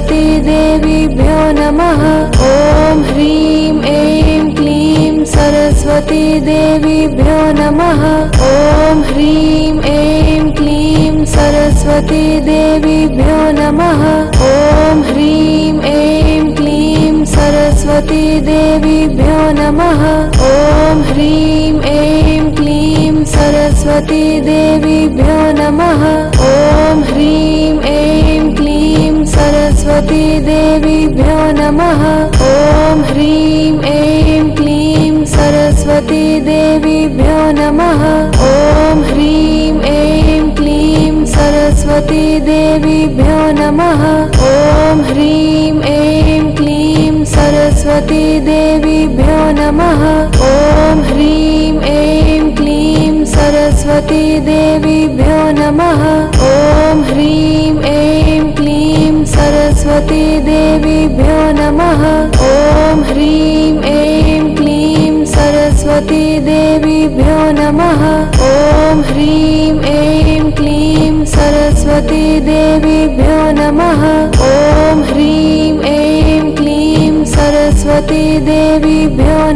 सरस्वती देवीभ्यो नमः। ॐ ह्रीं ऐं क्लीं सरस्वती देवीभ्यो नमः। ॐ ह्रीं ऐं क्लीं सरस्वती देवीभ्यो नमः। ॐ ह्रीं ऐं क्लीं सरस्वती देवीभ्यो नमः। ॐ ह्रीं ऐं क्लीं सरस्वती देवीभ्यो नमः। ॐ ह्रीं ऐं क्लीं सरस्वती देवीभ्यो नमः। ॐ ह्रीं ऐं क्लीं सरस्वती देवीभ्यो नमः। ॐ ह्रीं ऐं क्लीं सरस्वती देवीभ्यो नमः। ॐ ह्रीं ऐं क्लीं सरस्वती देवीभ्यो नमः। ॐ ह्रीं ऐं क्लीं सरस्वती देवीभ्यो नमः। ॐ ह्रीं ऐं क्लीं सरस्वती देवीभ्यो नमः। ॐ ह्रीं ऐं क्लीं सरस्वती देवीभ्यो नमः। ॐ ह्रीं ऐं क्लीं सरस्वती देवीभ्यो नमः। ॐ ह्रीं ऐं क्लीं सरस्वती देवीभ्यो